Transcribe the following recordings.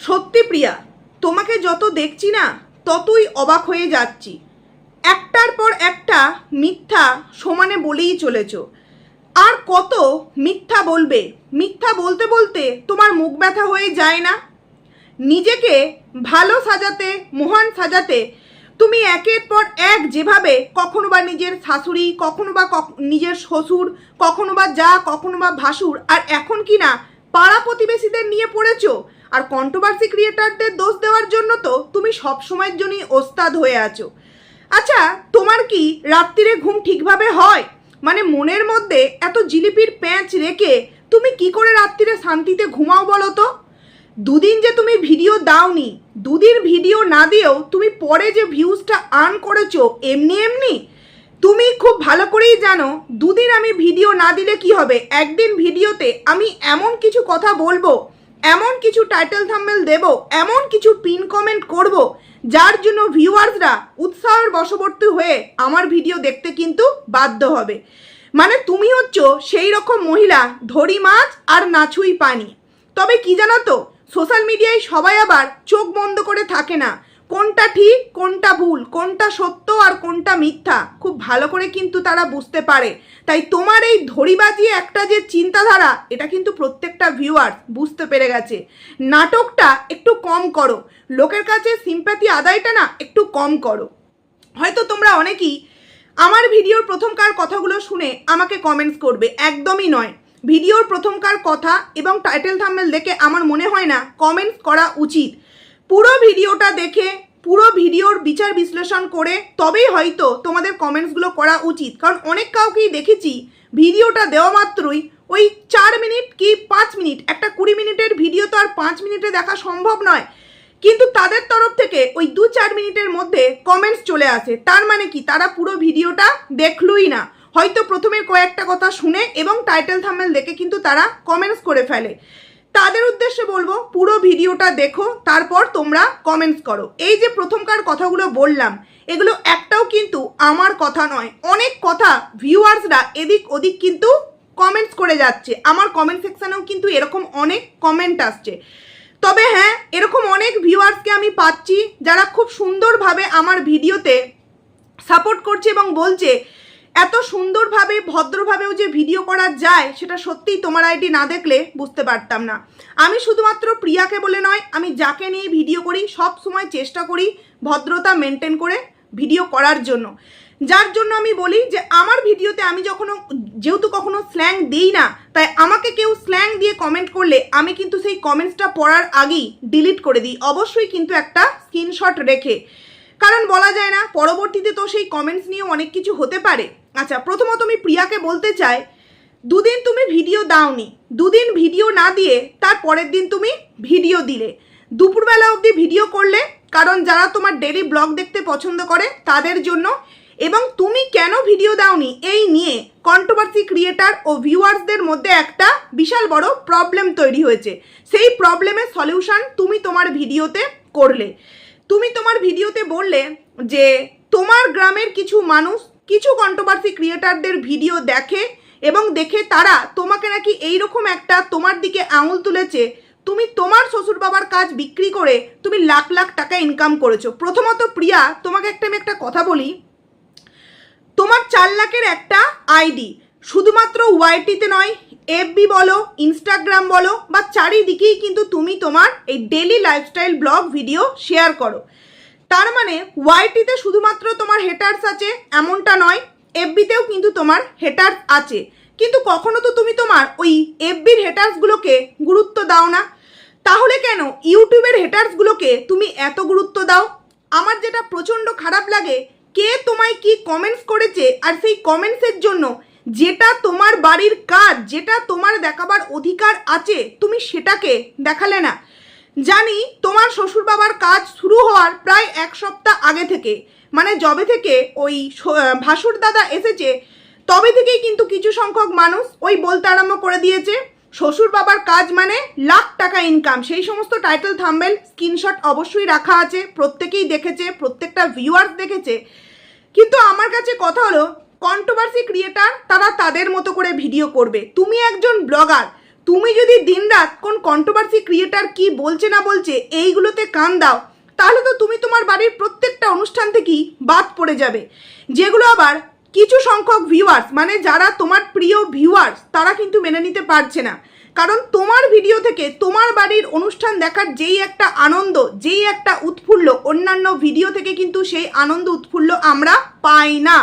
সত্যি প্রিয়া, তোমাকে যত দেখছি না ততই অবাক হয়ে যাচ্ছি। একটার পর একটা মিথ্যা সমানে বলেই চলেছ। আর কত মিথ্যা বলবে? মিথ্যা বলতে বলতে তোমার মুখ ব্যথা হয়ে যায় না? নিজেকে ভালো সাজাতে, মহান সাজাতে তুমি একের পর এক যেভাবে কখনো বা নিজের শাশুড়ি, কখনো বা নিজের শ্বশুর, কখনো বা যা, কখনো বা ভাসুর, আর এখন কি না পাড়া প্রতিবেশীদের নিয়ে পড়েছো। আর কন্ট্রোভার্সি ক্রিয়েটারদের দোষ দেওয়ার জন্য তো তুমি সবসময়ের জন্যই ওস্তাদ হয়ে আছো। আচ্ছা, তোমার কি রাত্রিরে ঘুম ঠিকভাবে হয়? মানে মনের মধ্যে এত জিলিপির প্যাঁচ রেখে তুমি কি করে রাত্রিরে শান্তিতে ঘুমাও বলো তো? দুদিন যে তুমি ভিডিও দাওনি, দুদিন ভিডিও না দিয়েও তুমি পরে যে ভিউজটা আর্ন করেছো এমনি এমনি, তুমি খুব ভালো করেই জানো দুদিন আমি ভিডিও না দিলে কি হবে। একদিন ভিডিওতে আমি এমন কিছু কথা বলবো, এমন কিছু টাইটেল থাম্বনেল দেব, এমন কিছু পিন কমেন্ট করব, যার জন্য ভিউয়ার্সরা উৎসাহের বশবর্তী হয়ে আমার ভিডিও দেখতে কিন্তু বাধ্য হবে। মানে তুমি হচ্ছ সেই রকম মহিলা, ধরি মাছ আর নাছুই পানি। তবে কি জানো তো, সোশ্যাল মিডিয়ায় সবাই আবার চোখ বন্ধ করে থাকে না। কোনটা ঠিক, কোনটা ভুল, কোনটা সত্য আর কোনটা মিথ্যা খুব ভালো করে কিন্তু তারা বুঝতে পারে। তাই তোমার এই ধরিবাজি একটা যে চিন্তাধারা, এটা কিন্তু প্রত্যেকটা ভিউয়ার বুঝতে পেরে গেছে। নাটকটা একটু কম করো, লোকের কাছে সিম্প্যাথি আদায়টা না একটু কম করো। হয়তো তোমরা অনেকেই আমার ভিডিওর প্রথমকার কথাগুলো শুনে আমাকে কমেন্টস করবে, একদমই নয়। ভিডিওর প্রথমকার কথা এবং টাইটেল থাম্বনেল দেখে আমার মনে হয় না কমেন্টস করা উচিত। পুরো ভিডিওটা দেখে, পুরো ভিডিওর বিচার বিশ্লেষণ করে তবেই হয়তো তোমাদের কমেন্টসগুলো করা উচিত। কারণ অনেক কাউকেই দেখেছি ভিডিওটা দেওয়া মাত্রই ওই 4 মিনিট কি 5 মিনিট, একটা 20 মিনিটের ভিডিও তো আর 5 মিনিটে দেখা সম্ভব নয়, কিন্তু তাদের তরফ থেকে ওই 2-4 মিনিটের মধ্যে কমেন্টস চলে আসে। তার মানে কি, তারা পুরো ভিডিওটা দেখলই না, হয়তো প্রথমের কয়েকটা কথা শুনে এবং টাইটেল থাম্বনেল দেখে কিন্তু তারা কমেন্টস করে ফেলে। তাদের উদ্দেশ্যে বলবো, পুরো ভিডিওটা দেখো, তারপর তোমরা কমেন্টস করো। এই যে প্রথমকার কথাগুলো বললাম, এগুলো একটাও কিন্তু আমার কথা নয়। অনেক কথা ভিউয়ার্সরা এদিক ওদিক কিন্তু কমেন্টস করে যাচ্ছে। আমার কমেন্ট সেকশানেও কিন্তু এরকম অনেক কমেন্ট আসছে। তবে হ্যাঁ, এরকম অনেক ভিউয়ার্সকে আমি পাচ্ছি যারা খুব সুন্দরভাবে আমার ভিডিওতে সাপোর্ট করছে এবং বলছে এত সুন্দরভাবে, ভদ্রভাবেও যে ভিডিও করা যায় সেটা সত্যিই তোমার আইডি না দেখলে বুঝতে পারতাম না। আমি শুধুমাত্র প্রিয়াকে বলে নয়, আমি যাকে নিয়ে ভিডিও করি সব সময় চেষ্টা করি ভদ্রতা মেনটেন করে ভিডিও করার জন্য। যার জন্য আমি বলি যে আমার ভিডিওতে আমি যেহেতু কখনো স্ল্যাং দিই না, তাই আমাকে কেউ স্ল্যাং দিয়ে কমেন্ট করলে আমি কিন্তু সেই কমেন্টসটা পড়ার আগেই ডিলিট করে দিই, অবশ্যই কিন্তু একটা স্ক্রিনশট রেখে। কারণ বলা যায় না, পরবর্তীতে তো সেই কমেন্টস নিয়ে অনেক কিছু হতে পারে। আচ্ছা, প্রথমত আমি প্রিয়াকে বলতে চাই, দুদিন তুমি ভিডিও দাওনি, দুদিন ভিডিও না দিয়ে তার পরের দিন তুমি ভিডিও দিলে, দুপুরবেলা অবধি ভিডিও করলে, কারণ যারা তোমার ডেলি ব্লগ দেখতে পছন্দ করে তাদের জন্য। এবং তুমি কেন ভিডিও দাওনি এই নিয়ে কন্ট্রোভার্সি ক্রিয়েটার ও ভিউয়ার্সদের মধ্যে একটা বিশাল বড় প্রবলেম তৈরি হয়েছে। সেই প্রবলেমের সলিউশন তুমি তোমার ভিডিওতে করলে। তুমি তোমার ভিডিওতে বললে যে তোমার গ্রামের কিছু মানুষ কিছু কন্ট্রোভার্সি ক্রিয়েটারদের ভিডিও দেখে এবং দেখে তারা তোমাকে নাকি এইরকম একটা তোমার দিকে আঙুল তুলেছে, তুমি তোমার শ্বশুর বাবার কাজ বিক্রি করে তুমি লাখ লাখ টাকা ইনকাম করেছো। প্রথমত প্রিয়া, তোমাকে আমি একটা কথা বলি, তোমার 4 লাখের একটা আইডি শুধুমাত্র ওয়াইটিতে নয়, এফবি বলো, ইনস্টাগ্রাম বলো, বা চারিদিকেই কিন্তু তুমি তোমার এই daily lifestyle blog video share করো। তার মানে ওয়াইটিতে শুধুমাত্র তোমার হেটার্স আছে এমনটা নয়, এফবিতেও কিন্তু তোমার হেটার্স আছে। কিন্তু কখনো তো তুমি তোমার ওই এফবির হেটার্সগুলোকে গুরুত্ব দাও না। তাহলে কেন ইউটিউবের হেটার্সগুলোকে তুমি এত গুরুত্ব দাও? আমার যেটা প্রচণ্ড খারাপ লাগে, কে তোমায় কি কমেন্টস করেছে, আর সেই কমেন্টসের জন্য যেটা তোমার বাড়ির কাজ, যেটা তোমার দেখাবার অধিকার আছে, তুমি সেটাকে দেখালে না। জানি তোমার শ্বশুর বাবার কাজ শুরু হওয়ার প্রায় 1 সপ্তাহ আগে থেকে, মানে যবে থেকে ওই ভাসুর দাদা এসেছে তবে থেকেই কিন্তু কিছু সংখ্যক মানুষ ওই বলতে আরম্ভ করে দিয়েছে শ্বশুর বাবার কাজ মানে লাখ টাকা ইনকাম। সেই সমস্ত টাইটেল থাম্বনেল স্ক্রিনশট অবশ্যই রাখা আছে, প্রত্যেকেই দেখেছে, প্রত্যেকটা ভিউয়ার্স দেখেছে। কিন্তু আমার কাছে কথা হলো, কন্ট্রোভার্সি ক্রিয়েটার তারা তাদের মতো করে ভিডিও করবে, তুমি একজন ব্লগার, তুমি যদি দিনরাত কোন কন্ট্রোভার্সি ক্রিয়েটার কি বলছে না বলছে এইগুলোতে কান দাও, তাহলে তো তুমি তোমার বাড়ির প্রত্যেকটা অনুষ্ঠান থেকেই বাদ পড়ে যাবে। যেগুলো আবার কিছু সংখ্যক ভিউয়ার্স, মানে যারা তোমার প্রিয় ভিউয়ার্স, তারা কিন্তু মেনে নিতে পারছে না। কারণ তোমার ভিডিও থেকে তোমার বাড়ির অনুষ্ঠান দেখার যেই একটা আনন্দ, যেই একটা উৎফুল্ল, অন্যান্য ভিডিও থেকে কিন্তু সেই আনন্দ উৎফুল্ল আমরা পাই না।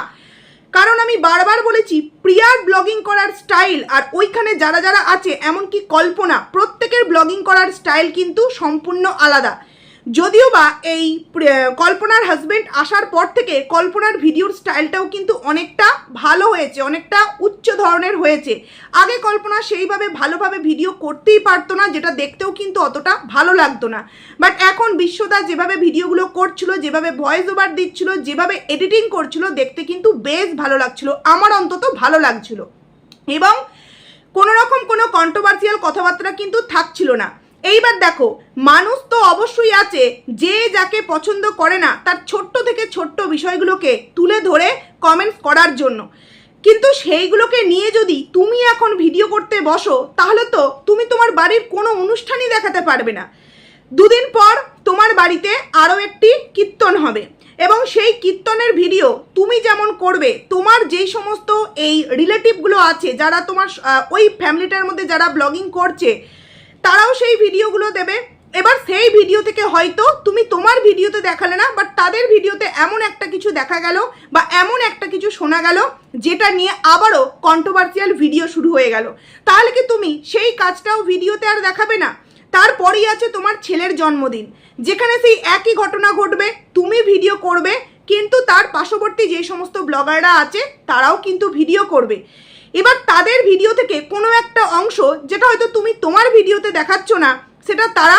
কারণ আমি বারবার বলেছি, প্রিয়ার ব্লগিং করার স্টাইল আর ওইখানে যারা যারা আছে, এমনকি কল্পনা, প্রত্যেকের ব্লগিং করার স্টাইল কিন্তু সম্পূর্ণ আলাদা। যদিও বা এই কল্পনার হাজবেন্ড আসার পর থেকে কল্পনার ভিডিওর স্টাইলটাও কিন্তু অনেকটা ভালো হয়েছে, অনেকটা উচ্চ ধরনের হয়েছে। আগে কল্পনা সেইভাবে ভালোভাবে ভিডিও করতেই পারতো না, যেটা দেখতেও কিন্তু অতটা ভালো লাগতো না। বাট এখন বিশ্বদা যেভাবে ভিডিওগুলো করছিল, যেভাবে ভয়েস ওভার দিচ্ছিল, যেভাবে এডিটিং করছিল, দেখতে কিন্তু বেশ ভালো লাগছিল, আমার অন্তত ভালো লাগছিল। এবং কোনো রকম কোনো কন্ট্রোভার্সিয়াল কথাবার্তা কিন্তু থাকছিল না। এইবার দেখো, মানুষ তো অবশ্যই আছে যে যাকে পছন্দ করে না তার ছোট্ট থেকে ছোট্ট বিষয়গুলোকে তুলে ধরে কমেন্টস করার জন্য, কিন্তু সেইগুলোকে নিয়ে যদি তুমি এখন ভিডিও করতে বসো, তাহলে তো তুমি তোমার বাড়ির কোনো অনুষ্ঠানই দেখাতে পারবে না। দুদিন পর তোমার বাড়িতে আরও একটি কীর্তন হবে, এবং সেই কীর্তনের ভিডিও তুমি যেমন করবে, তোমার যেই সমস্ত এই রিলেটিভগুলো আছে, যারা তোমার ওই ফ্যামিলিটার মধ্যে যারা ব্লগিং করছে, তারাও সেই ভিডিওগুলো দেবে। এবার সেই ভিডিও থেকে হয়তো তুমি তোমার ভিডিওতে দেখালে না, বাট তাদের ভিডিওতে এমন একটা কিছু দেখা গেল বা এমন একটা কিছু শোনা গেল যেটা নিয়ে আবারও কন্ট্রোভার্সিয়াল ভিডিও শুরু হয়ে গেল। তাহলে কি তুমি সেই কাজটাও ভিডিওতে আর দেখাবে না? তারপরেই আছে তোমার ছেলের জন্মদিন, যেখানে সেই একই ঘটনা ঘটবে, তুমি ভিডিও করবে, কিন্তু তার পার্শ্ববর্তী যে সমস্ত ব্লগাররা আছে তারাও কিন্তু ভিডিও করবে। এবার তাদের ভিডিও থেকে কোনো একটা অংশ যেটা হয়তো তুমি তোমার ভিডিওতে দেখাচ্ছ না, সেটা তারা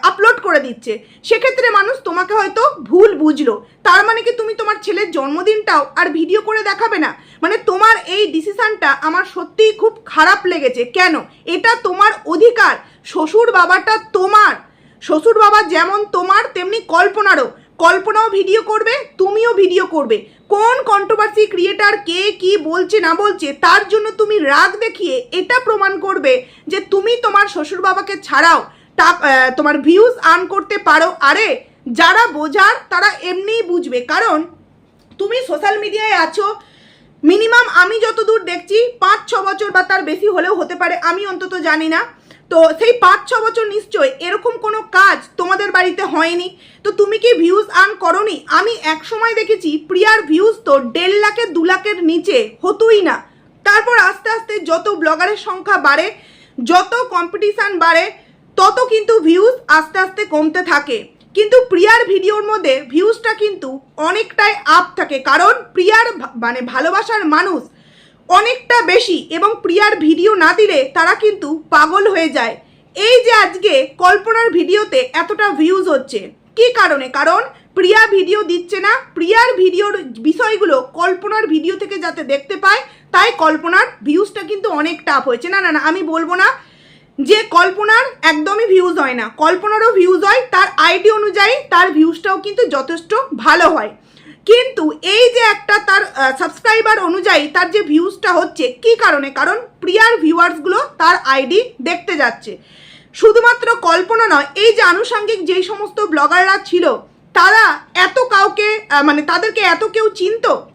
আপলোড করে দিচ্ছে। সেক্ষেত্রে মানুষ তোমাকে হয়তো ভুল বুঝলো। তার মানে কি তুমি তোমার ছেলের জন্মদিনটাও আর ভিডিও করে দেখাবে না? মানে তোমার এই ডিসিশনটা আমার সত্যিই খুব খারাপ লেগেছে। কেন? এটা তোমার অধিকার। শ্বশুর বাবাটা তোমার, শ্বশুর বাবা যেমন তোমার তেমনি কল্পনারও। কল্পনাও ভিডিও করবে, তুমিও ভিডিও করবে। কোন কন্ট্রোভার্সি ক্রিয়েটার কে কি বলছে না বলছে তার জন্য তুমি রাগ দেখিয়ে এটা প্রমাণ করবে যে তুমি তোমার শ্বশুর বাবাকে ছাড়াও তোমার ভিউজ আর্ন করতে পারো। আরে যারা বোঝার তারা এমনিই বুঝবে, কারণ তুমি সোশ্যাল মিডিয়ায় আছো মিনিমাম, আমি যতদূর দেখছি 5-6 বছর বা তার বেশি হলেও হতে পারে, আমি অন্তত জানি না। তো সেই 5-6 বছর নিশ্চয় এরকম কোনো কাজ তোমাদের বাড়িতে হয়নি। তো তুমি কি ভিউজ আর্ন করোনি? আমি এক সময় দেখেছি প্রিয়ার ভিউজ তো 1.5 লাখের 2 লাখের নিচে হতোই না। তারপর আস্তে আস্তে যত ব্লগারের সংখ্যা বাড়ে, যত কম্পিটিশান বাড়ে, তত কিন্তু ভিউজ আস্তে আস্তে কমতে থাকে। কিন্তু প্রিয়ার ভিডিওর মধ্যে ভিউজটা কিন্তু অনেকটাই আপ থাকে, কারণ প্রিয়ার মানে ভালোবাসার মানুষ অনেকটা বেশি, এবং প্রিয়ার ভিডিও না দিলে তারা কিন্তু পাগল হয়ে যায়। এই যে আজকে কল্পনার ভিডিওতে এতটা ভিউজ হচ্ছে, কি কারণে? কারণ প্রিয়া ভিডিও দিচ্ছে না। প্রিয়ার ভিডিওর বিষয়গুলো কল্পনার ভিডিও থেকে যাতে দেখতে পায়, তাই কল্পনার ভিউজটা কিন্তু অনেকটা আপ হয়েছে। না না না, আমি বলবো না যে কল্পনার একদমই ভিউজ হয় না, কল্পনারও ভিউজ হয়, তার আইডি অনুযায়ী তার ভিউজটাও কিন্তু যথেষ্ট ভালো হয়। কিন্তু এই যে একটা তার সাবস্ক্রাইবার অনুযায়ী তার যে ভিউজটা হচ্ছে, কি কারণে? কারণ প্রিয়ার ভিউয়ার্সগুলো তার আইডি দেখতে যাচ্ছে। শুধুমাত্র কল্পনা নয়, এই যে আনুষঙ্গিক যেই সমস্ত ব্লগাররা ছিল, তারা এত কাউকে মানে তাদেরকে এত কেউ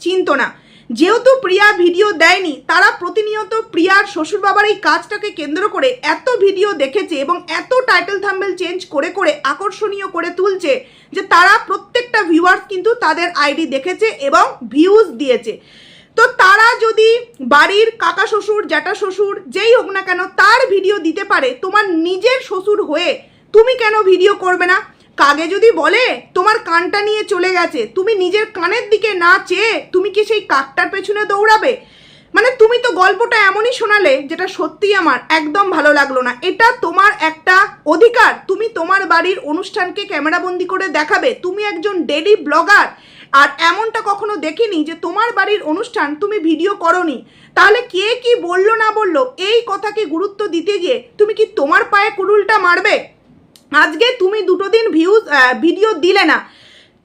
চিনতো না। যেহেতু প্রিয়া ভিডিও দেয়নি, তারা প্রতিনিয়ত প্রিয়ার শ্বশুর বাবার এই কাজটাকে কেন্দ্র করে এত ভিডিও দেখেছে এবং এত টাইটেল থাম্বনেল চেঞ্জ করে করে আকর্ষণীয় করে তুলছে যে তারা প্রত্যেকটা ভিউয়ার্স কিন্তু তাদের আইডি দেখেছে এবং ভিউজ দিয়েছে। তো তারা যদি বাড়ির কাকা শ্বশুর, জ্যাঠা শ্বশুর যেই হোক না কেন তার ভিডিও দিতে পারে, তোমার নিজের শ্বশুর হয়ে তুমি কেন ভিডিও করবে না? কাগে যদি বলে তোমার কানটা নিয়ে চলে গেছে, তুমি নিজের কানের দিকে না চেয়ে তুমি কি সেই কাকটার পেছনে দৌড়াবে? মানে তুমি তো গল্পটা এমনই শোনালে যেটা সত্যিই আমার একদম ভালো লাগলো না। এটা তোমার একটা অধিকার, তুমি তোমার বাড়ির অনুষ্ঠানকে ক্যামেরাবন্দি করে দেখাবে, তুমি একজন ডেইলি ব্লগার। আর এমনটা কখনো দেখিনি যে তোমার বাড়ির অনুষ্ঠান তুমি ভিডিও করোনি। তাহলে কে কি বললো না বললো এই কথাকে গুরুত্ব দিতে গিয়ে তুমি কি তোমার পায়ে কুড়ুলটা মারবে? আজকে তুমি 2 দিন ভিডিও দিলে না,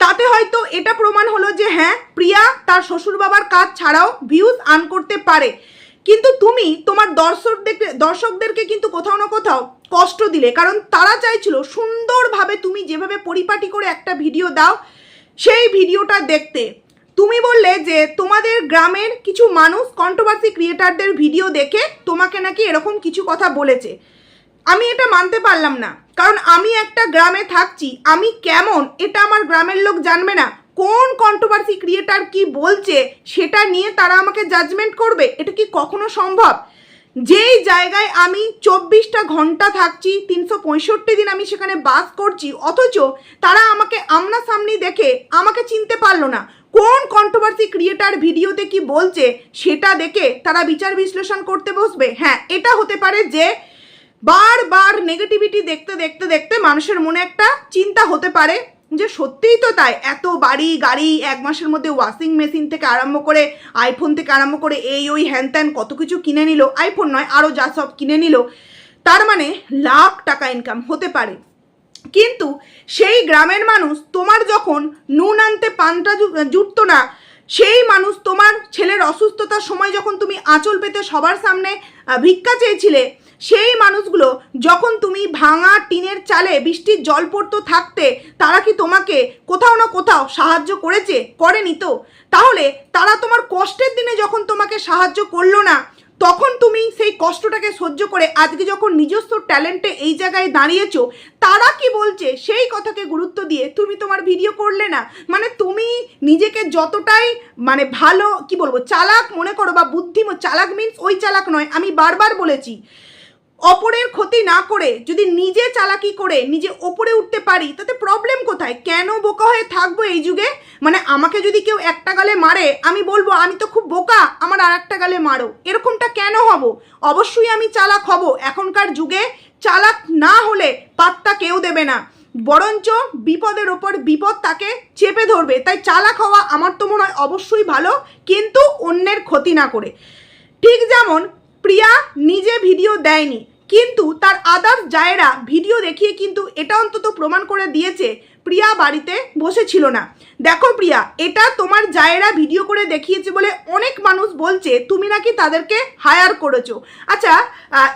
তাতে হয়তো এটা প্রমাণ হলো যে হ্যাঁ, প্রিয়া তার শ্বশুর বাবার কাজ ছাড়াও ভিউজ আর্ন করতে পারে। কিন্তু তুমি তোমার দর্শকদেরকে কিন্তু কোথাও না কোথাও কষ্ট দিলে, কারণ তারা চাইছিল সুন্দরভাবে তুমি যেভাবে পরিপাটি করে একটা ভিডিও দাও সেই ভিডিওটা দেখতে। তুমি বললে যে তোমাদের গ্রামের কিছু মানুষ কন্ট্রোভার্সি ক্রিয়েটারদের ভিডিও দেখে তোমাকে নাকি এরকম কিছু কথা বলেছে। আমি এটা মানতে পারলাম না, কারণ আমি একটা গ্রামে থাকছি, আমি কেমন এটা আমার গ্রামের লোক জানবে না? কোন কন্ট্রোভার্সি ক্রিয়েটার কি বলছে সেটা নিয়ে তারা আমাকে জাজমেন্ট করবে? এটা কি কখনো সম্ভব? যেই জায়গায় আমি 24টা ঘন্টা থাকছি, 365 দিন আমি সেখানে বাস করছি, অথচ তারা আমাকে আমনাসামনি দেখে আমাকে চিনতে পারলো না। কোন কন্ট্রোভার্সি ক্রিয়েটার ভিডিওতে কি বলছে সেটা দেখে তারা বিচার বিশ্লেষণ করতে বসবে? হ্যাঁ, এটা হতে পারে যে বারবার নেগেটিভিটি দেখতে দেখতে দেখতে মানুষের মনে একটা চিন্তা হতে পারে যে সত্যিই তো তাই, এত বাড়ি গাড়ি, 1 মাসের মধ্যে ওয়াশিং মেশিন থেকে আরম্ভ করে আইফোন থেকে আরম্ভ করে এই ওই হ্যান ত্যান কত কিছু কিনে নিল, আইফোন নয় আরও যা সব কিনে নিল, তার মানে লাখ টাকা ইনকাম হতে পারে। কিন্তু সেই গ্রামের মানুষ তোমার যখন নুন আনতে পান্তা জুটতো না, সেই মানুষ তোমার ছেলের অসুস্থতার সময় যখন তুমি আঁচল পেতে সবার সামনে ভিক্ষা চেয়েছিলে, সেই মানুষগুলো যখন তুমি ভাঙা টিনের চালে বৃষ্টির জল পড়তো থাকতে, তারা কি তোমাকে কোথাও না কোথাও সাহায্য করেছে? করেনি তো। তাহলে তারা তোমার কষ্টের দিনে যখন তোমাকে সাহায্য করলো না, তখন তুমি সেই কষ্টটাকে সহ্য করে আজকে যখন নিজস্ব ট্যালেন্টে এই জায়গায় দাঁড়িয়েছো, তারা কি বলছে সেই কথাকে গুরুত্ব দিয়ে তুমি তোমার ভিডিও করলে না। মানে তুমি নিজেকে যতটাই মানে ভালো কি বলবো চালাক মনে করো বা চালাক মিন্স ওই চালাক নয়, আমি বারবার বলেছি অপরের ক্ষতি না করে যদি নিজে চালাকি করে নিজে ওপরে উঠতে পারি তাতে প্রবলেম কোথায়? কেন বোকা হয়ে থাকবো এই যুগে? মানে আমাকে যদি কেউ একটা গালে মারে আমি বলবো আমি তো খুব বোকা, আমার আর একটা গালে মারো, এরকমটা কেন হব? অবশ্যই আমি চালাক হব। এখনকার যুগে চালাক না হলে পাত্তা কেউ দেবে না, বরঞ্চ বিপদের ওপর বিপদ তাকে চেপে ধরবে। তাই চালাক হওয়া আমার তো মনে হয় অবশ্যই ভালো, কিন্তু অন্যের ক্ষতি না করে। ঠিক যেমন প্রিয়া নিজে ভিডিও দেয়নি, কিন্তু তার আদার্স জায়েরা ভিডিও দেখিয়ে কিন্তু এটা অন্তত প্রমাণ করে দিয়েছে প্রিয়া বাড়িতে বসেছিল না। দেখো প্রিয়া, এটা তোমার জায়েরা ভিডিও করে দেখিয়েছে বলে অনেক মানুষ বলছে তুমি নাকি তাদেরকে হায়ার করেছো। আচ্ছা,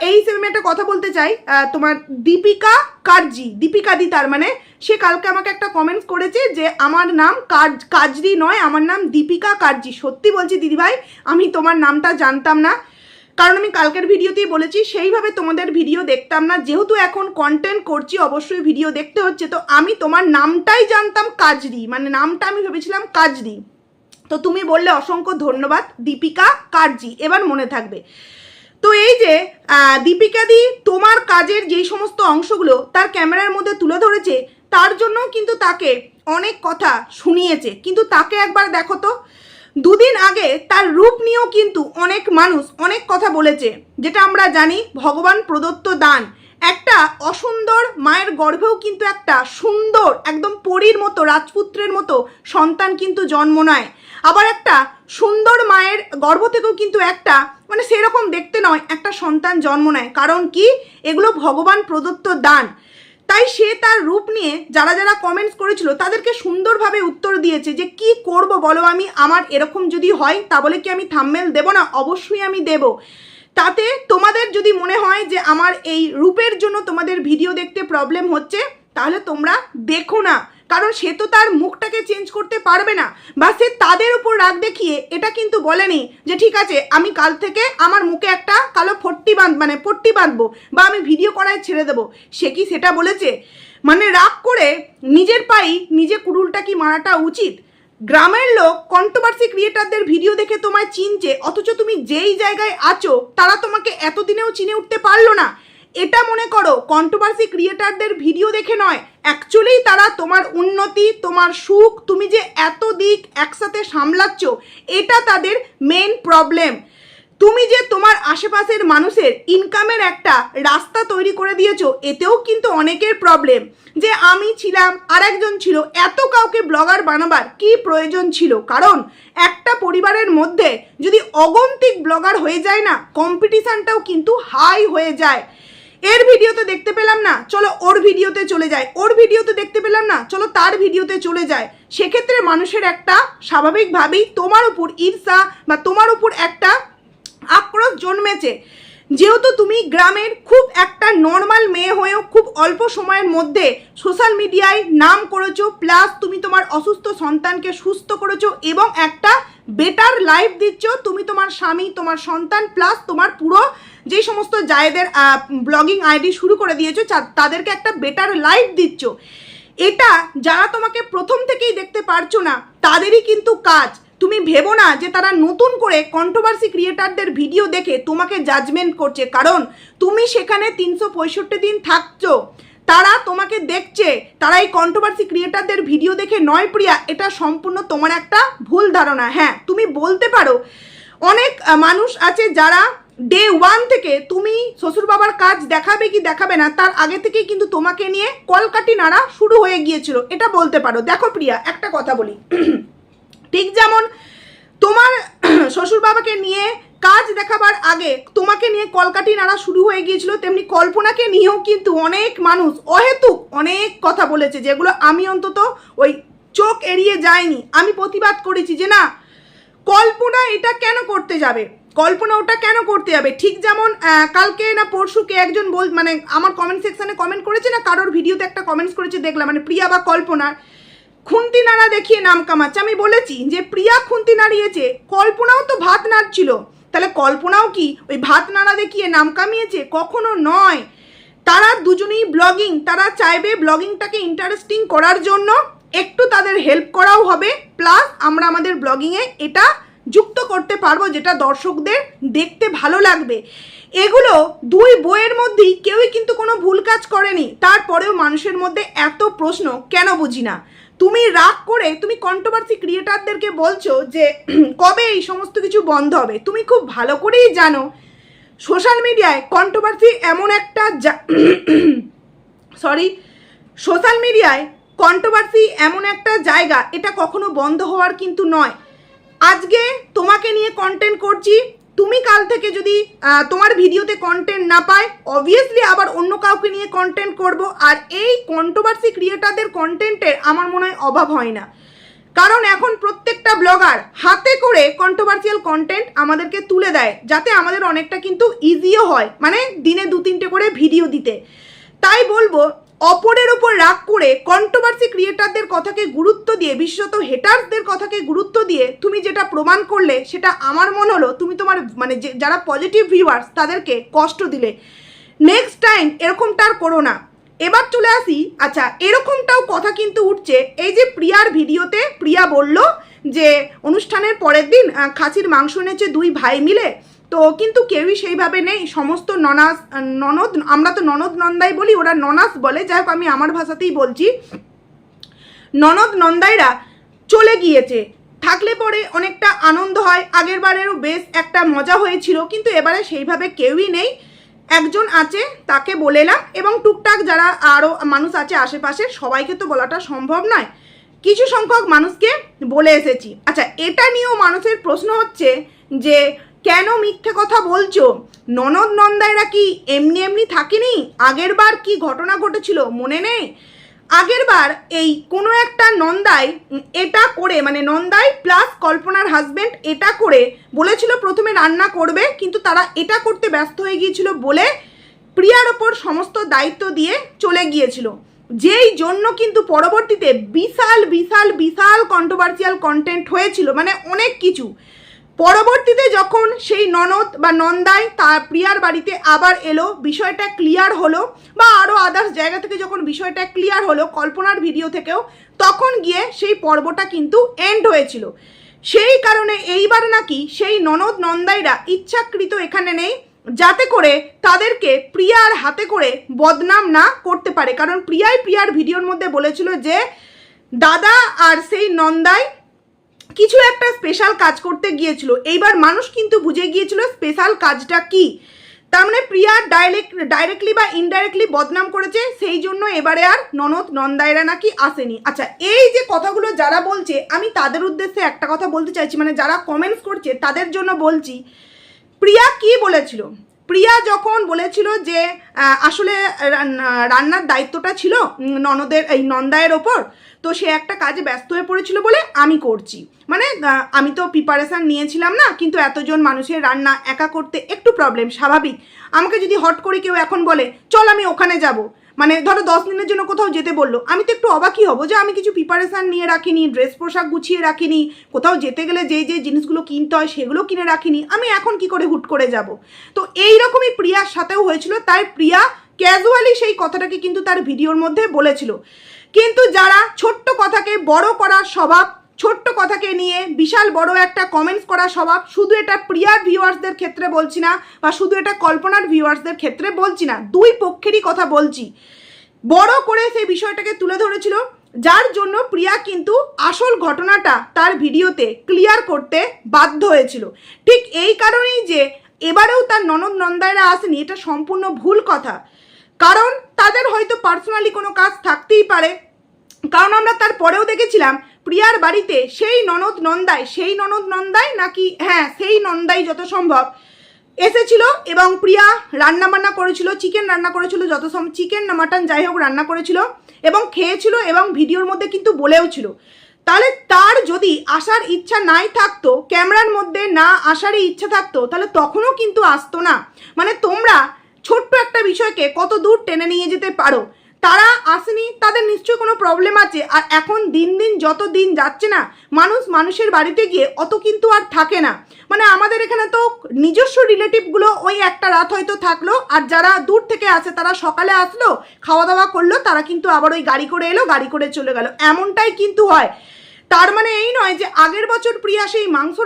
এই হিসেবে একটা কথা বলতে চাই, তোমার দীপিকা কার্জি, দীপিকা দি তার মানে, সে কালকে আমাকে একটা কমেন্টস করেছে যে আমার নাম কাজরি নয়, আমার নাম দীপিকা কার্জি। সত্যি বলছি দিদিভাই, আমি তোমার নামটা জানতাম না, কারণ আমি কালকের ভিডিওতেই বলেছি সেইভাবে তোমাদের ভিডিও দেখতাম না। যেহেতু এখন কন্টেন্ট করছি অবশ্যই ভিডিও দেখতে হচ্ছে, তো আমি তোমার নামটাই জানতাম কাজরি, মানে নামটা আমি ভেবেছিলাম কাজরি। তো তুমি বললে অসংখ্য ধন্যবাদ, দীপিকা কার্জি, এবার মনে থাকবে। তো এই যে দীপিকা দি তোমার কাজের যেই সমস্ত অংশগুলো তার ক্যামেরার মধ্যে তুলে ধরেছে, তার জন্য কিন্তু তাকে অনেক কথা শুনিয়েছে। কিন্তু তাকে একবার দেখো তো, দুদিন আগে তার রূপ নিয়েও কিন্তু অনেক মানুষ অনেক কথা বলেছে, যেটা আমরা জানি ভগবান প্রদত্ত দান। একটা অসুন্দর মায়ের গর্ভেও কিন্তু একটা সুন্দর একদম পরীর মতো রাজপুত্রের মতো সন্তান কিন্তু জন্ম নেয়। আবার একটা সুন্দর মায়ের গর্ভ থেকেও কিন্তু একটা মানে সেরকম দেখতে নয় একটা সন্তান জন্ম নেয়। কারণ কি? এগুলো ভগবান প্রদত্ত দান। তাই সে তার রূপ নিয়ে যারা যারা কমেন্টস করেছিল তাদেরকে সুন্দরভাবে উত্তর দিয়েছে যে কি করব বলো, আমি আমার এরকম যদি হয় তা বলে কি আমি থাম্বনেল দেব না? অবশ্যই আমি দেব। তাতে তোমাদের যদি মনে হয় যে আমার এই রূপের জন্য তোমাদের ভিডিও দেখতে প্রবলেম হচ্ছে, তাহলে তোমরা দেখো না, কারণ সে তো তার মুখটাকে চেঞ্জ করতে পারবে না, বা সে তাদের উপর রাগ দেখিয়ে এটা কিন্তু বলেনি যে ঠিক আছে আমি কাল থেকে আমার মুখে একটা কালো পট্টি বাঁধবো বা আমি ভিডিও করায় ছেড়ে দেবো। সে কি সেটা বলেছে? মানে রাগ করে নিজের পায়ে নিজে কুড়ুলটা কি মারাটা উচিত? গ্রামের লোক কন্ট্রোভার্সি ক্রিয়েটারদের ভিডিও দেখে তোমায় চিনছে, অথচ তুমি যেই জায়গায় আছো তারা তোমাকে এতদিনেও চিনে উঠতে পারলো না। এটা মনে করো কন্ট্রোভার্সি ক্রিয়েটারদের ভিডিও দেখে নয়, অ্যাকচুয়ালি তারা তোমার উন্নতি, তোমার সুখ, তুমি যে এত দিক একসাথে সামলাচ্ছ, এটা তাদের মেন প্রবলেম। তুমি যে তোমার আশেপাশের মানুষের ইনকামের একটা রাস্তা তৈরি করে দিয়েছো, এতেও কিন্তু অনেকের প্রবলেম। যে আমি ছিলাম আর একজন ছিল, এত কাউকে ব্লগার বানাবার কি প্রয়োজন ছিল? কারণ একটা পরিবারের মধ্যে যদি অগন্তিক ব্লগার হয়ে যায় না, কম্পিটিশনটাও কিন্তু হাই হয়ে যায়। এর ভিডিওতে দেখতে পেলাম না, চলো ওর ভিডিওতে চলে যায়, ওর ভিডিওতে দেখতে পেলাম না, চলো তার ভিডিওতে চলে যায়। সেক্ষেত্রে মানুষের একটা স্বাভাবিকভাবেই তোমার উপর ঈর্ষা বা তোমার উপর একটা আক্রোশ জন্মেছে। যেহেতু তুমি গ্রামের খুব একটা নর্মাল মেয়ে হয়েও খুব অল্প সময়ের মধ্যে সোশ্যাল মিডিয়ায় নাম করেছো, প্লাস তুমি তোমার অসুস্থ সন্তানকে সুস্থ করেছো এবং একটা বেটার লাইফ দিচ্ছ। তুমি তোমার স্বামী, তোমার সন্তান, প্লাস তোমার পুরো যে সমস্ত জায়েদের ব্লগিং আইডি শুরু করে দিয়েছো তাদেরকে একটা বেটার লাইফ দিচ্ছ। এটা যারা তোমাকে প্রথম থেকেই দেখতে পারছো না তাদেরই কিন্তু কাজ। তুমি ভেবো না যে তারা নতুন করে কন্ট্রোভার্সি ক্রিয়েটারদের ভিডিও দেখে তোমাকে জাজমেন্ট করছে, কারণ তুমি সেখানে 365 দিন থাকছো। তারা তোমাকে দেখছে, তারা এই কন্ট্রোভার্সি ক্রিয়েটারদের ভিডিও দেখে নয় প্রিয়া, এটা সম্পূর্ণ তোমার একটা ভুল ধারণা। হ্যাঁ, তুমি বলতে পারো অনেক মানুষ আছে যারা ডে 1 থেকে তুমি শ্বশুর বাবার কাজ দেখাবে কি দেখাবে না তার আগে থেকেই কিন্তু তোমাকে নিয়ে কলকাঠি নাড়া শুরু হয়ে গিয়েছিল, এটা বলতে পারো। দেখো প্রিয়া, একটা কথা বলি, ঠিক যেমন তোমার শ্বশুর বাবাকে নিয়ে কাজ দেখাবার আগে তোমাকে নিয়ে কলকাঠি নাড়া শুরু হয়ে গিয়েছিল, তেমনি কল্পনাকে নিয়েও কিন্তু অনেক মানুষ অহেতুক অনেক কথা বলেছে, যেগুলো আমি অন্তত ওই চোখ এড়িয়ে যাইনি। আমি প্রতিবাদ করেছি যে না, কল্পনা এটা কেন করতে যাবে, কল্পনা ওটা কেন করতে যাবে। ঠিক যেমন কালকে না পরশুকে একজন মানে আমার কমেন্ট সেকশনে কমেন্ট করেছে না, কারোর ভিডিওতে একটা কমেন্টস করেছে দেখলাম, মানে প্রিয়া বা কল্পনার খুন্তি নাড়া দেখিয়ে নাম কামাচ্ছে। আমি বলেছি যে প্রিয়া খুন্তি নাড়িয়েছে, কল্পনাও তো ভাত নাড়ছিল, তাহলে কল্পনাও কি ওই ভাত নাড়া দেখিয়ে নাম কামিয়েছে? কখনো নয়। তারা দুজনেই ব্লগিং, তারা চাইবে ব্লগিংটাকে ইন্টারেস্টিং করার জন্য একটু তাদের হেল্প করাও হবে, প্লাস আমরা আমাদের ব্লগিংয়ে এটা যুক্ত করতে পারবো যেটা দর্শকদের দেখতে ভালো লাগবে। এগুলো দুই বইয়ের মধ্যেই কেউই কিন্তু কোনো ভুল কাজ করেনি, তারপরেও মানুষের মধ্যে এত প্রশ্ন কেন বুঝি না। তুমি রাগ করে তুমি কন্ট্রোভার্সি ক্রিয়েটারদেরকে বলছো যে কবে এই সমস্ত কিছু বন্ধ হবে। তুমি খুব ভালো করেই জানো সোশ্যাল মিডিয়ায় কন্ট্রোভার্সি এমন একটা সোশ্যাল মিডিয়ায় কন্ট্রোভার্সি এমন একটা জায়গা, এটা কখনো বন্ধ হওয়ার কিন্তু নয়। আজকে তোমাকে নিয়ে কন্টেন্ট করছি, তুমি কাল থেকে যদি তোমার ভিডিওতে কন্টেন্ট না পায়, অবভিয়াসলি আবার অন্য কাউকে নিয়ে কন্টেন্ট করব। আর এই কন্ট্রোভার্সি ক্রিয়েটারদের কন্টেন্টের আমার মনে হয় অভাব হয় না, কারণ এখন প্রত্যেকটা ব্লগার হাতে করে কন্ট্রোভার্সিয়াল কন্টেন্ট আমাদেরকে তুলে দেয়, যাতে আমাদের অনেকটা কিন্তু ইজিও হয়, মানে দিনে 2-3টে করে ভিডিও দিতে। তাই বলবো, অপরের ওপর রাগ করে কন্ট্রোভার্সি ক্রিয়েটারদের কথাকে গুরুত্ব দিয়ে, বিশেষত হেটার্সদের কথাকে গুরুত্ব দিয়ে তুমি যেটা প্রমাণ করলে, সেটা আমার মনে হলো তুমি তোমার মানে যারা পজিটিভ ভিউয়ার্স তাদেরকে কষ্ট দিলে। নেক্সট টাইম এরকমটা আর করো না। এবার চলে আসি, আচ্ছা এরকমটাও কথা কিন্তু উঠছে, এই যে প্রিয়ার ভিডিওতে প্রিয়া বলল যে অনুষ্ঠানের পরের দিন খাসির মাংস এনেছে 2 ভাই মিলে, তো কিন্তু কেউই সেইভাবে নেই, সমস্ত ননদ, আমরা তো ননদ নন্দাই বলি, ওরা ননাস বলে, যাই হোক আমি আমার ভাষাতেই বলছি, ননদ নন্দাইরা চলে গিয়েছে। থাকলে পরে অনেকটা আনন্দ হয়, আগের বারেরও বেশ একটা মজা হয়েছিল, কিন্তু এবারে সেইভাবে কেউই নেই। একজন আছে, তাকে বলে এলাম, এবং টুকটাক যারা আরও মানুষ আছে আশেপাশে, সবাইকে তো বলাটা সম্ভব নয়, কিছু সংখ্যক মানুষকে বলে এসেছি। আচ্ছা, এটা নিয়েও মানুষের প্রশ্ন হচ্ছে যে কেন মিথ্যে কথা বলছো, ননদ নন্দাইরা কি এমনি এমনি থাকেনি? আগের বার কি ঘটনা ঘটেছিল মনে নেই? আগের বার এই কোনো একটা নন্দাই এটা করে, মানে নন্দাই প্লাস কল্পনার হাজবেন্ড এটা করে বলেছিল প্রথমে রান্না করবে, কিন্তু তারা এটা করতে ব্যস্ত হয়ে গিয়েছিল বলে প্রিয়ার ওপর সমস্ত দায়িত্ব দিয়ে চলে গিয়েছিল, যেই জন্য কিন্তু পরবর্তীতে বিশাল বিশাল বিশাল কন্ট্রোভার্সিয়াল কন্টেন্ট হয়েছিল, মানে অনেক কিছু। পরবর্তীতে যখন সেই ননদ বা নন্দাই তার প্রিয়ার বাড়িতে আবার এলো, বিষয়টা ক্লিয়ার হলো, বা আরও আদার্স জায়গা থেকে যখন বিষয়টা ক্লিয়ার হলো কল্পনার ভিডিও থেকেও, তখন গিয়ে সেই পর্বটা কিন্তু এন্ড হয়েছিল। সেই কারণে এইবার নাকি সেই ননদ নন্দাইরা ইচ্ছাকৃত এখানে নেই, যাতে করে তাদেরকে প্রিয়ার হাতে করে বদনাম না করতে পারে, কারণ প্রিয়ার ভিডিওর মধ্যে বলেছিল যে দাদা আর সেই নন্দাই কিছু একটা স্পেশাল কাজ করতে গিয়েছিল। এইবার মানুষ কিন্তু বুঝে গিয়েছিল স্পেশাল কাজটা কি, তার মানে প্রিয়া ডাইরেক্টলি বা ইনডাইরেক্টলি বদনাম করেছে, সেই জন্য এবারে আর ননদ নন্দাইরা নাকি আসেনি। আচ্ছা, এই যে কথাগুলো যারা বলছে, আমি তাদের উদ্দেশ্যে একটা কথা বলতে চাইছি, মানে যারা কমেন্টস করছে তাদের জন্য বলছি, প্রিয়া কি বলেছিল? প্রিয়া যখন বলেছিল যে আসলে রান্নার দায়িত্বটা ছিল ননদের এই নন্দায়ের ওপর, তো সে একটা কাজে ব্যস্ত হয়ে পড়েছিল বলে আমি করছি, মানে আমি তো প্রিপারেশান নিয়েছিলাম না, কিন্তু এতজন মানুষের রান্না একা করতে একটু প্রবলেম, স্বাভাবিক। আমাকে যদি হট করে কেউ এখন বলে চল আমি ওখানে যাব, মানে ধরো 10 দিনের জন্য কোথাও যেতে বললো, আমি তো একটু অবাকই হব যে আমি কিছু প্রিপারেশান নিয়ে রাখিনি, ড্রেস পোশাক গুছিয়ে রাখিনি, কোথাও যেতে গেলে যে যে জিনিসগুলো কিনতে হয় সেগুলো কিনে রাখিনি, আমি এখন কি করে হুট করে যাব। তো এই রকমই প্রিয়ার সাথেও হয়েছিল, তাই প্রিয়া ক্যাজুয়ালি সেই কথাটাকে কিন্তু তার ভিডিওর মধ্যে বলেছিল। কিন্তু যারা ছোট্ট কথাকে বড় করার স্বভাব, ছোট্ট কথাকে নিয়ে বিশাল বড় একটা কমেন্টস করার স্বভাব, শুধু এটা প্রিয়ার ভিউয়ার্সদের ক্ষেত্রে বলছি না, বা শুধু এটা কল্পনার ভিউয়ার্সদের ক্ষেত্রে বলছি না, দুই পক্ষেরই কথা বলছি, বড় করে সেই বিষয়টাকে তুলে ধরেছিল, যার জন্য প্রিয়া কিন্তু আসল ঘটনাটা তার ভিডিওতে ক্লিয়ার করতে বাধ্য হয়েছিল। ঠিক এই কারণেই যে এবারেও তার ননদ নন্দায়রা আসেনি, এটা সম্পূর্ণ ভুল কথা, কারণ তাদের হয়তো পার্সোনালি কোনো কাজ থাকতেই পারে, কারণ আমরা তারপরেও দেখেছিলাম প্রিয়ার বাড়িতে সেই ননদ নন্দাই নাকি, হ্যাঁ সেই নন্দাই যত সম্ভব এসেছিল, এবং প্রিয়া রান্না বান্না করেছিল, চিকেন রান্না করেছিল, যত সম্ভব চিকেন না মাটন যাই হোক রান্না করেছিল এবং খেয়েছিল, এবং ভিডিওর মধ্যে কিন্তু বলেও ছিল। তাহলে তার যদি আসার ইচ্ছা নাই থাকতো, ক্যামেরার মধ্যে না আসারই ইচ্ছা থাকতো, তাহলে তখনও কিন্তু আসতো না। মানে তোমরা ছোট্ট একটা বিষয়কে কত দূর টেনে নিয়ে যেতে পারো। তারা আসেনি, তাদের নিশ্চয়ই কোনো প্রবলেম আছে, আর এখন দিন দিন যত দিন যাচ্ছে না, মানুষের বাড়িতে গিয়ে অত কিন্তু আর থাকে না। মানে আমাদের এখানে তো নিজস্ব রিলেটিভগুলো ওই একটা রাত হয়তো থাকলো, আর যারা দূর থেকে আসে তারা সকালে আসলো, খাওয়া দাওয়া করলো, তারা কিন্তু আবার ওই গাড়ি করে এলো, গাড়ি করে চলে গেল, এমনটাই কিন্তু হয়। তার মানে এই নয় যে আগের বছর প্রিয়া সেই মাংস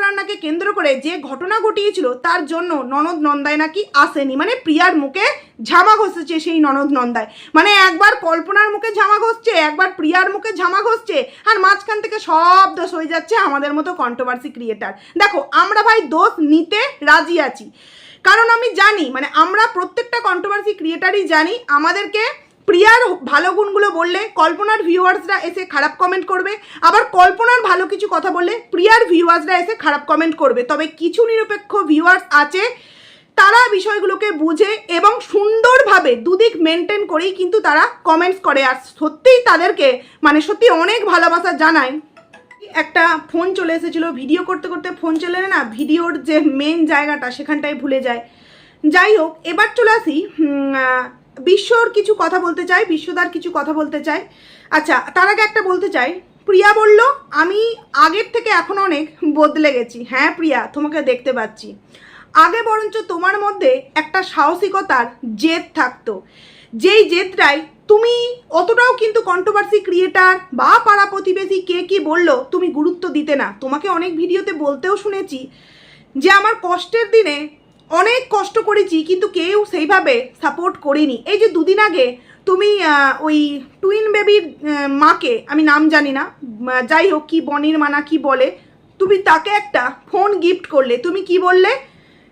রান্নাকে কেন্দ্র করে যে ঘটনা ঘটিয়েছিল তার জন্য ননদ নন্দায় নাকি আসেনি, মানে প্রিয়ার মুখে ঝামা ঘষেছে সেই ননদ নন্দায়, মানে একবার কল্পনার মুখে ঝামা ঘষছে, একবার প্রিয়ার মুখে ঝামা ঘষছে, আর মাঝখান থেকে সব দোষ হয়ে যাচ্ছে আমাদের মতো কন্ট্রোভার্সি ক্রিয়েটার। দেখো আমরা ভাই দোষ নিতে রাজি আছি, কারণ আমি জানি, মানে আমরা প্রত্যেকটা কন্ট্রোভার্সি ক্রিয়েটারই জানি আমাদেরকে প্রিয়ার ভালো গুণগুলো বললে কল্পনার ভিউয়ার্সরা এসে খারাপ কমেন্ট করবে, আবার কল্পনার ভালো কিছু কথা বললে প্রিয়ার ভিউয়ার্সরা এসে খারাপ কমেন্ট করবে। তবে কিছু নিরপেক্ষ ভিউয়ার্স আছে, তারা বিষয়গুলোকে বুঝে এবং সুন্দরভাবে দুদিক মেনটেন করেই কিন্তু তারা কমেন্টস করে, আর সত্যিই তাদেরকে মানে সত্যি অনেক ভালোবাসা জানায়। একটা ফোন চলে এসেছিলো, ভিডিও করতে করতে ফোন চলে না, ভিডিওর যে মেন জায়গাটা সেখানটায় ভুলে যায়। যাই হোক, এবার চলে আসি বিশ্বর কিছু কথা বলতে চাই, বিশ্বদার কিছু কথা বলতে চাই। আচ্ছা, তার আগে একটা বলতে চাই, প্রিয়া বলল আমি আগের থেকে এখন অনেক বদলে গেছি। হ্যাঁ প্রিয়া, তোমাকে দেখতে পাচ্ছি, আগে বরঞ্চ তোমার মধ্যে একটা সাহসিকতার জেদ থাকতো, যেই জেদটাই তুমি অতটাও কিন্তু কন্ট্রোভার্সি ক্রিয়েটার বা পাড়া প্রতিবেশী কে কি বললো তুমি গুরুত্ব দিতে না। তোমাকে অনেক ভিডিওতে বলতেও শুনেছি যে আমার কষ্টের দিনে অনেক কষ্ট করেছি, কিন্তু কেউ সেইভাবে সাপোর্ট করেনি। এই যে দুদিন আগে তুমি ওই টুইন বেবির মাকে, আমি নাম জানি না, যাই হোক কি বনির মানা কি বলে, তুমি তাকে একটা ফোন গিফট করলে। তুমি কি বললে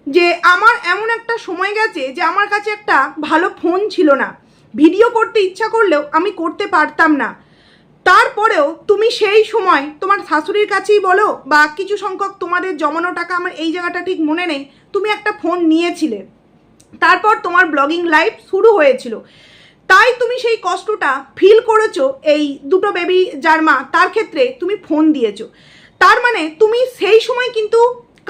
যে আমার এমন একটা সময় গেছে যে আমার কাছে একটা ভালো ফোন ছিল না, ভিডিও করতে ইচ্ছা করলেও আমি করতে পারতাম না। তারপরেও তুমি সেই সময় তোমার শাশুড়ির কাছেই বলো বা কিছু সংখ্যক তোমাদের জমানো টাকা, আমার এই জায়গাটা ঠিক মনে নেই, তুমি একটা ফোন নিয়েছিলে, তারপর তোমার ব্লগিং লাইভ শুরু হয়েছিল, তাই তুমি সেই কষ্টটা ফিল করেছো। এই দুটো বেবি যার মা, তার ক্ষেত্রে তুমি ফোন দিয়েছো, তার মানে তুমি সেই সময় কিন্তু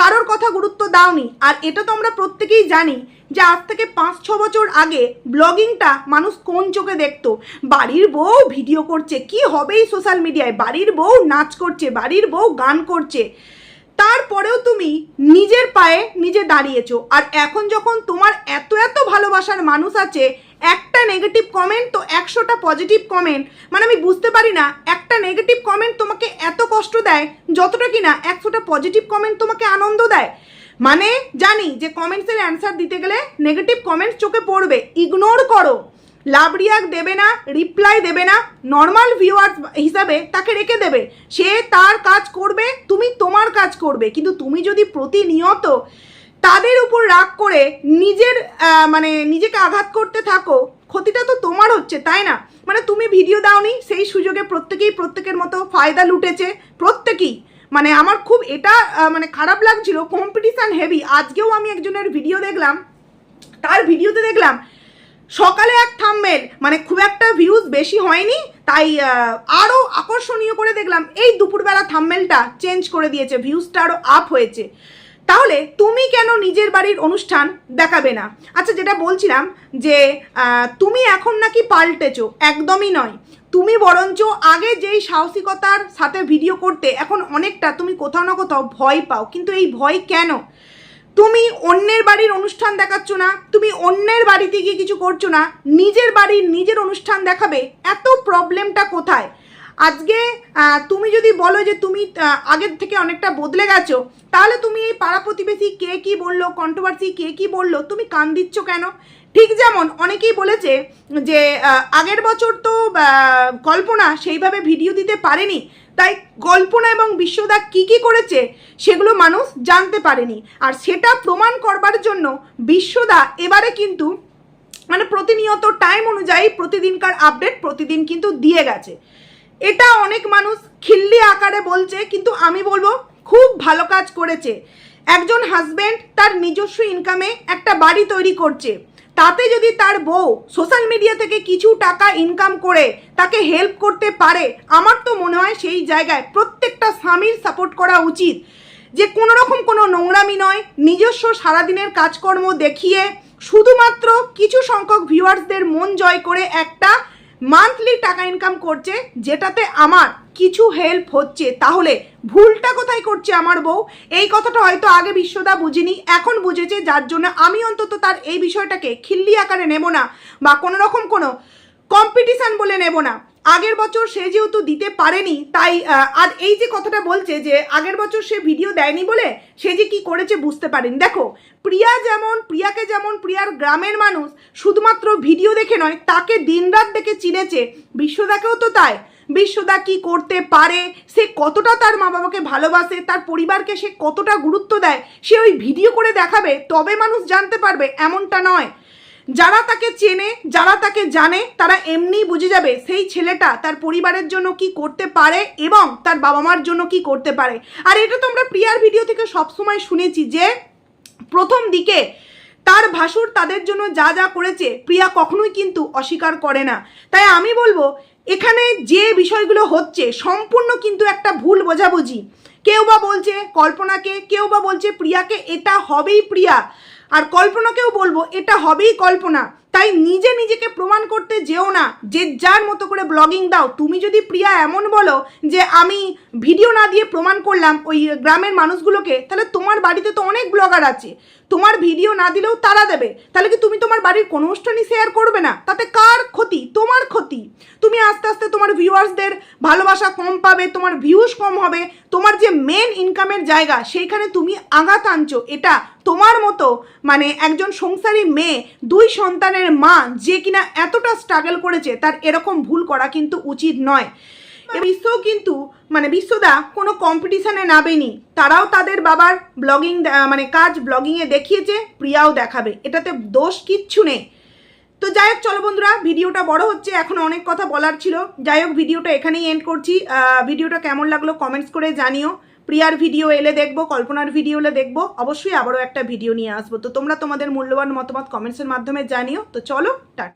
কারোর কথা গুরুত্ব দাওনি। আর এটা তো আমরা প্রত্যেকেই জানি যে আজ থেকে 5-6 বছর আগে ব্লগিংটা মানুষ কোন চোখে দেখতো, বাড়ির বউ ভিডিও করছে, কি হবেই সোশ্যাল মিডিয়ায়, বাড়ির বউ নাচ করছে, বাড়ির বউ গান করছে, তারপরেও তুমি নিজের পায়ে নিজে দাঁড়িয়েছো। আর এখন যখন তোমার এত এত ভালোবাসার মানুষ আছে, একটা নেগেটিভ কমেন্ট তো 100টা পজিটিভ কমেন্ট, মানে আমি বুঝতে পারি না একটা নেগেটিভ কমেন্ট তোমাকে এত কষ্ট দেয় যতটা কিনা 100টা পজিটিভ কমেন্ট তোমাকে আনন্দ দেয়। মানে জানি যে কমেন্টসের অ্যান্সার দিতে গেলে নেগেটিভ কমেন্টস চোখে পড়বে, ইগনোর করো, লাভ রিয়াক্ট দেবে না, রিপ্লাই দেবে না, নর্মাল ভিউয়ার্স হিসাবে তাকে রেখে দেবে, সে তার কাজ করবে, তুমি তোমার কাজ করবে। কিন্তু তুমি যদি প্রতিনিয়ত তাদের উপর রাগ করে নিজেকে আঘাত করতে থাকো, ক্ষতিটা তো তোমার হচ্ছে, তাই না? মানে তুমি ভিডিও দাওনি, সেই সুযোগে প্রত্যেকের মতো ফায়দা লুটেছে, প্রত্যেকেই মানে আমার খুব এটা মানে খারাপ লাগছিল, কম্পিটিশান হেভি। আজকেও আমি একজনের ভিডিও দেখলাম, তার ভিডিওতে দেখলাম সকালে এক থাম্বনেল, মানে খুব একটা ভিউজ বেশি হয়নি, তাই আরও আকর্ষণীয় করে দেখলাম এই দুপুরবেলা থাম্বনেলটা চেঞ্জ করে দিয়েছে, ভিউজটা আরও আপ হয়েছে। তাহলে তুমি কেন নিজের বাড়ির অনুষ্ঠান দেখাবে না? আচ্ছা, যেটা বলছিলাম যে তুমি এখন নাকি পাল্টেছো, একদমই নয়। তুমি বরঞ্চ আগে যেই সাহসিকতার সাথে ভিডিও করতে, এখন অনেকটা তুমি কোথাও না কোথাও ভয় পাও। কিন্তু এই ভয় কেন? তুমি অন্যের বাড়ির অনুষ্ঠান দেখাচ্ছ না, তুমি অন্যের বাড়িতে গিয়ে কিছু করছো না, নিজের বাড়ির নিজের অনুষ্ঠান দেখাবে। এত প্রবলেমটা কোথায়? আজকে তুমি যদি বলো যে তুমি আগের থেকে অনেকটা বদলে গেছো, তাহলে তুমি এই পাড়া প্রতিবেশী কে কি বললো, কন্ট্রোভার্সি কে কি বললো, তুমি কান দিচ্ছ কেন? ঠিক যেমন অনেকেই বলেছে যে আগের বছর তো কল্পনা সেইভাবে ভিডিও দিতে পারেনি, তাই কল্পনা এবং বিশ্বদা কি কি করেছে সেগুলো মানুষ জানতে পারেনি। আর সেটা প্রমাণ করবার জন্য বিশ্বদা এবারে কিন্তু মানে প্রতিনিয়ত টাইম অনুযায়ী প্রতিদিনকার আপডেট প্রতিদিন কিন্তু দিয়ে গেছে। এটা অনেক মানুষ খিল্লি আকারে বলছে, কিন্তু আমি বলবো খুব ভালো কাজ করেছে। একজন হাজব্যান্ড তার নিজস্ব ইনকামে একটা বাড়ি তৈরি করছে, তাতে যদি তার বউ সোশ্যাল মিডিয়া থেকে কিছু টাকা ইনকাম করে তাকে হেল্প করতে পারে, আমার তো মনে হয় সেই জায়গায় প্রত্যেকটা স্বামীর সাপোর্ট করা উচিত। যে কোনো রকম কোনো নোংরামি নয়, নিজস্ব সারাদিনের কাজকর্ম দেখিয়ে শুধুমাত্র কিছু সংখ্যক ভিউয়ার্সদের মন জয় করে একটা মান্থলি টাকা ইনকাম করছে, যেটাতে আমার কিছু হেল্প হচ্ছে। তাহলে ভুলটা কোথায় করছে আমার বউ? এই কথাটা হয়তো আগে বিশ্বদা বুঝিনি, এখন বুঝেছে, যার জন্য আমি অন্তত তার এই বিষয়টাকে খিল্লি আকারে নেব না বা কোনো রকম কোনো কম্পিটিশান বলে নেব না। আগের বছর সে যেহেতু দিতে পারেনি, তাই আর এই যে কথাটা বলছে যে আগের বছর সে ভিডিও দেয়নি বলে সে যে কি করেছে বুঝতে পারেনি। দেখো, প্রিয়াকে যেমন প্রিয়ার গ্রামের মানুষ শুধুমাত্র ভিডিও দেখে নয়, তাকে দিনরাত দেখে চিনেছে, বিশ্বদাকেও তো তাই। বিশ্বদা কি করতে পারে, সে কতটা তার মা বাবাকে ভালোবাসে, তার পরিবারকে সে কতটা গুরুত্ব দেয়, সে ওই ভিডিও করে দেখাবে তবে মানুষ জানতে পারবে, এমনটা নয়। যারা তাকে চেনে, যারা তাকে জানে, তারা এমনিই বুঝে যাবে সেই ছেলেটা তার পরিবারের জন্য কি করতে পারে এবং তার বাবা মার জন্য কি করতে পারে। আর এটা তো আমরা প্রিয়ার ভিডিও থেকে সবসময় শুনেছি যে প্রথম দিকে তার ভাসুর তাদের জন্য যা যা করেছে প্রিয়া কখনোই কিন্তু অস্বীকার করে না। তাই আমি বলবো এখানে যে বিষয়গুলো হচ্ছে সম্পূর্ণ কিন্তু একটা ভুল বোঝাবুঝি। কেউ বা বলছে কল্পনাকে, কেউ বা বলছে প্রিয়াকে, এটা হবেই প্রিয়া, আর কল্পনাকেও বলবো এটা হবেই কল্পনা। তাই নিজেকে প্রমাণ করতে যেও না, যে যার মতো করে ব্লগিং দাও। তুমি যদি প্রিয়া এমন বলো যে আমি ভিডিও না দিয়ে প্রমাণ করলাম ওই গ্রামের মানুষগুলোকে, তাহলে তোমার বাড়িতে তো অনেক ব্লগার আছে, তোমার ভিডিও না দিলেও তারা দেবে। তাহলে কি তুমি তোমার বাড়ির কোনো অনুষ্ঠানই শেয়ার করবে না? তাতে কার ক্ষতি? তোমার ক্ষতি। তুমি আস্তে আস্তে তোমার ভিউয়ার্সদের ভালোবাসা কম পাবে, তোমার ভিউজ কম হবে, তোমার যে মেন ইনকামের জায়গা সেইখানে তুমি আঘাত আনছো। এটা তোমার মতো মানে একজন সংসারী মেয়ে, 2 সন্তানের মা, যে কিনা এতটা স্ট্রাগল করেছে, তার এরকম ভুল করা কিন্তু উচিত নয়। বিশ্বও কিন্তু মানে বিশ্বদা কোনো কম্পিটিশানে নামেনি, তারাও তাদের বাবার ব্লগিং মানে কাজ ব্লগিংয়ে দেখিয়েছে, প্রিয়াও দেখাবে, এটাতে দোষ কিচ্ছু নেই। তো যাই হোক, চলো বন্ধুরা, ভিডিওটা বড় হচ্ছে, এখন অনেক কথা বলার ছিল। যাই হোক, ভিডিওটা এখানেই এন্ড করছি। ভিডিওটা কেমন লাগলো কমেন্টস করে জানিও। প্রিয়ার ভিডিও এলে দেখবো, কল্পনার ভিডিও এলে দেখবো, অবশ্যই আবারও একটা ভিডিও নিয়ে আসবো। তো তোমরা তোমাদের মূল্যবান মতামত কমেন্টসের মাধ্যমে জানিও। তো চলো, টাটা।